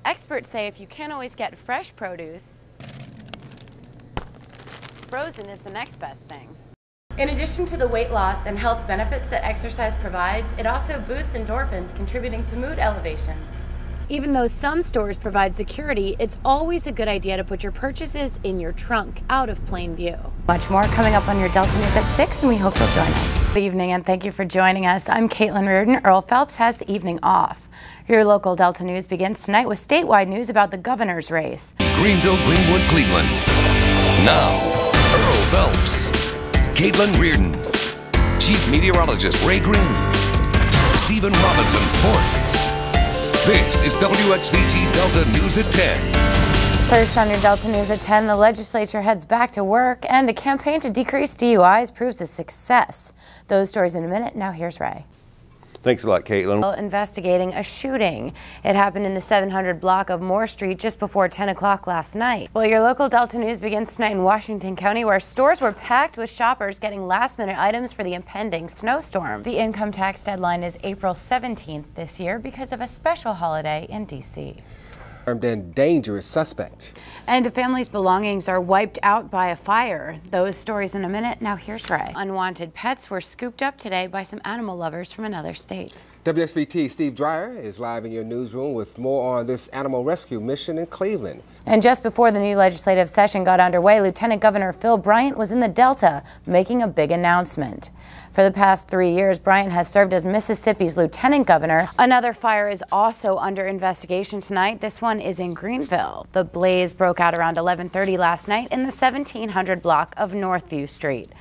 Experts say if you can't always get fresh produce, frozen is the next best thing. In addition to the weight loss and health benefits that exercise provides, it also boosts endorphins, contributing to mood elevation. Even though some stores provide security, it's always a good idea to put your purchases in your trunk, out of plain view. Much more coming up on your Delta News at 6, and we hope you'll join us. Good evening, and thank you for joining us. I'm Caitlin Rearden. Earl Phelps has the evening off. Your local Delta News begins tonight with statewide news about the governor's race. Greenville, Greenwood, Cleveland. Now, Earl Phelps, Caitlin Rearden, Chief Meteorologist Ray Green, Stephen Robinson Sports. This is WXVT Delta News at 10. First on your Delta News at 10, the legislature heads back to work, and a campaign to decrease DUIs proves a success. Those stories in a minute. Now here's Ray. Thanks a lot, Caitlin. Investigating a shooting. It happened in the 700 block of Moore Street just before 10 o'clock last night. Well, your local Delta News begins tonight in Washington County, where stores were packed with shoppers getting last-minute items for the impending snowstorm. The income tax deadline is April 17th this year because of a special holiday in D.C. Armed and dangerous suspect. And a family's belongings are wiped out by a fire. Those stories in a minute. Now here's Ray. Unwanted pets were scooped up today by some animal lovers from another state. WXVT Steve Dreyer is live in your newsroom with more on this animal rescue mission in Cleveland. And just before the new legislative session got underway, Lieutenant Governor Phil Bryant was in the Delta making a big announcement. For the past 3 years, Bryant has served as Mississippi's lieutenant governor. Another fire is also under investigation tonight. This one is in Greenville. The blaze broke out around 11:30 last night in the 1700 block of Northview Street.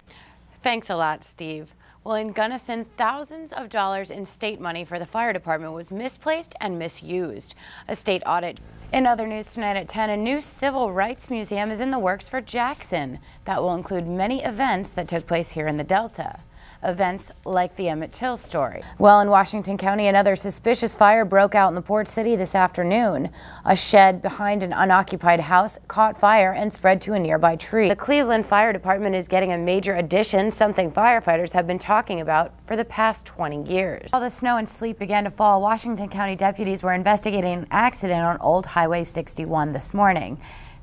Thanks a lot, Steve. Well, in Gunnison, thousands of dollars in state money for the fire department was misplaced and misused. A state audit. In other news tonight at 10, a new civil rights museum is in the works for Jackson. That will include many events that took place here in the Delta. Events like the Emmett Till story. Well, in Washington County, another suspicious fire broke out in the Port City this afternoon. A shed behind an unoccupied house caught fire and spread to a nearby tree. The Cleveland Fire Department is getting a major addition, something firefighters have been talking about for the past 20 years. While the snow and sleet began to fall, Washington County deputies were investigating an accident on Old Highway 61 this morning.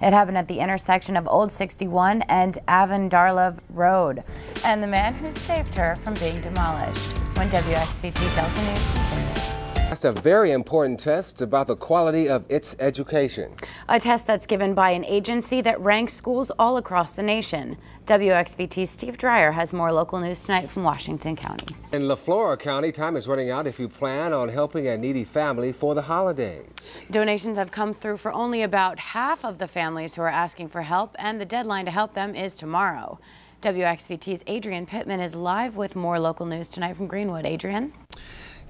It happened at the intersection of Old 61 and Avon-Darlove Road, and the man who saved her from being demolished. When WXVT Delta News continues. That's a very important test about the quality of its education. A test that's given by an agency that ranks schools all across the nation. WXVT's Steve Dreyer has more local news tonight from Washington County. In LaFleur County, time is running out if you plan on helping a needy family for the holidays. Donations have come through for only about half of the families who are asking for help, and the deadline to help them is tomorrow. WXVT's Adrian Pittman is live with more local news tonight from Greenwood. Adrian?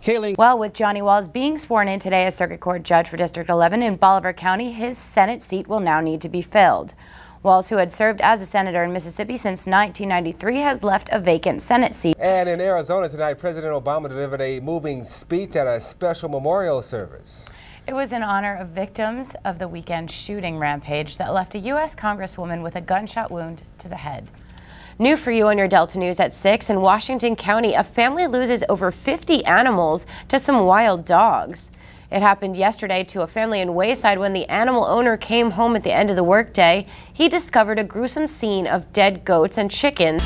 Kaylee. Well, with Johnny Walls being sworn in today as Circuit Court Judge for District 11 in Bolivar County, his Senate seat will now need to be filled. Walls, who had served as a senator in Mississippi since 1993, has left a vacant Senate seat. And in Arizona tonight, President Obama delivered a moving speech at a special memorial service. It was in honor of victims of the weekend shooting rampage that left a U.S. Congresswoman with a gunshot wound to the head. New for you on your Delta News at 6, in Washington County, a family loses over 50 animals to some wild dogs. It happened yesterday to a family in Wayside when the animal owner came home at the end of the workday. He discovered a gruesome scene of dead goats and chickens.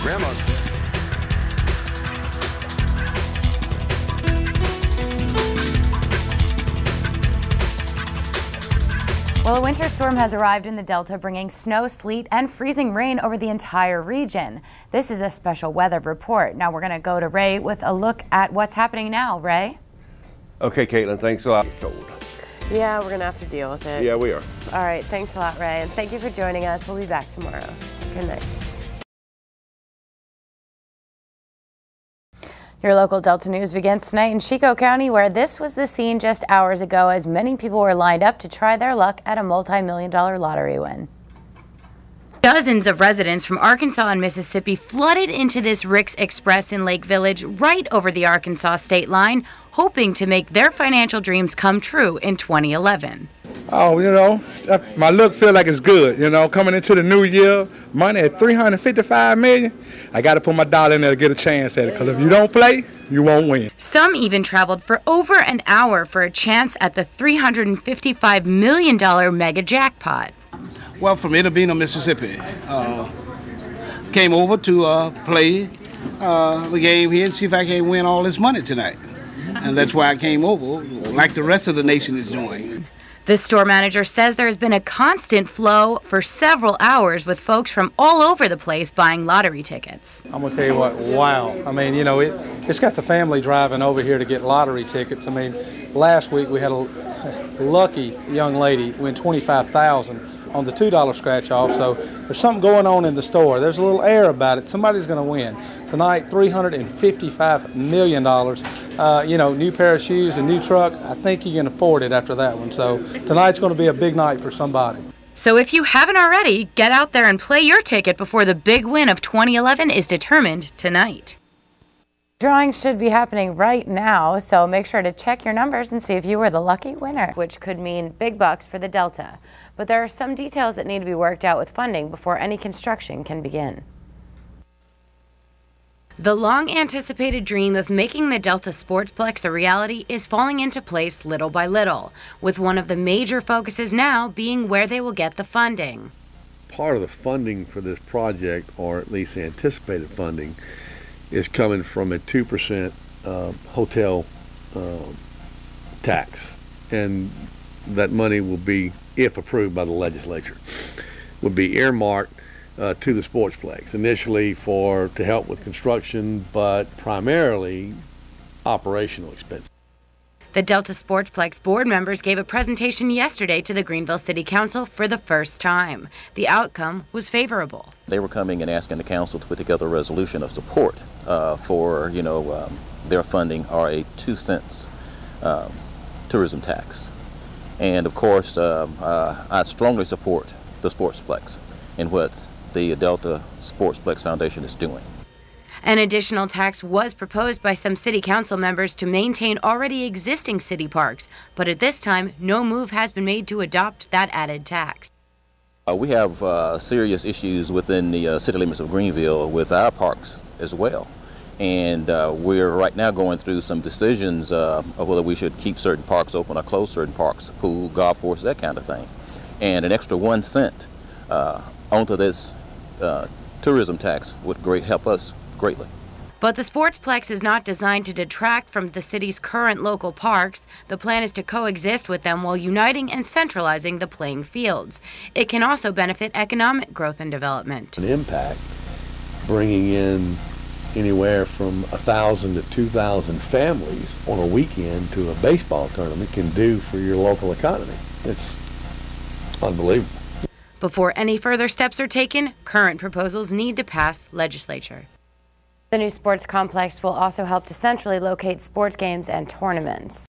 Well, a winter storm has arrived in the Delta, bringing snow, sleet, and freezing rain over the entire region. This is a special weather report. Now we're going to go to Ray with a look at what's happening now. Ray? Okay, Caitlin, thanks a lot. Yeah, we're going to have to deal with it. Yeah, we are. All right, thanks a lot, Ray, and thank you for joining us. We'll be back tomorrow. Good night. Your local Delta News begins tonight in Chico County, where this was the scene just hours ago as many people were lined up to try their luck at a multi-million-dollar lottery win. Dozens of residents from Arkansas and Mississippi flooded into this Rick's Express in Lake Village right over the Arkansas state line, hoping to make their financial dreams come true in 2011. Oh, you know, my look feel like it's good, you know, coming into the new year, money at $355 million, I got to put my dollar in there to get a chance at it, because if you don't play, you won't win. Some even traveled for over an hour for a chance at the $355 million mega jackpot. Well, from Rearden, Mississippi. Came over to play the game here and see if I can win all this money tonight. And that's why I came over, like the rest of the nation is doing. The store manager says there has been a constant flow for several hours with folks from all over the place buying lottery tickets. I'm going to tell you what, wow. I mean, you know, it's got the family driving over here to get lottery tickets. I mean, last week we had a lucky young lady win $25,000 on the $2 scratch off, so there's something going on in the store. There's a little air about it. Somebody's going to win. Tonight, $355 million. You know, new pair of shoes, a new truck. I think you can afford it after that one. So tonight's going to be a big night for somebody. So if you haven't already, get out there and play your ticket before the big win of 2011 is determined tonight. Drawing should be happening right now, so make sure to check your numbers and see if you were the lucky winner, which could mean big bucks for the Delta. But there are some details that need to be worked out with funding before any construction can begin. The long-anticipated dream of making the Delta Sportsplex a reality is falling into place little by little, with one of the major focuses now being where they will get the funding. Part of the funding for this project, or at least the anticipated funding, is coming from a 2% hotel tax, and that money will be, if approved by the legislature, would be earmarked to the Sportsplex, initially to help with construction, but primarily operational expenses. The Delta Sportsplex board members gave a presentation yesterday to the Greenville City Council for the first time. The outcome was favorable. They were coming and asking the council to put together a resolution of support for, their funding, or a 2 cents tourism tax. And of course, I strongly support the Sportsplex and what the Delta Sportsplex Foundation is doing. An additional tax was proposed by some city council members to maintain already existing city parks, but at this time, no move has been made to adopt that added tax. We have serious issues within the city limits of Greenville with our parks as well. And we're right now going through some decisions of whether we should keep certain parks open or close certain parks, pool, golf course, that kind of thing. And an extra 1 cent onto this tourism tax would help us greatly. But the Sportsplex is not designed to detract from the city's current local parks. The plan is to coexist with them while uniting and centralizing the playing fields. It can also benefit economic growth and development. An impact, bringing in anywhere from 1,000 to 2,000 families on a weekend to a baseball tournament can do for your local economy. It's unbelievable. Before any further steps are taken, current proposals need to pass legislature. The new sports complex will also help to centrally locate sports games and tournaments.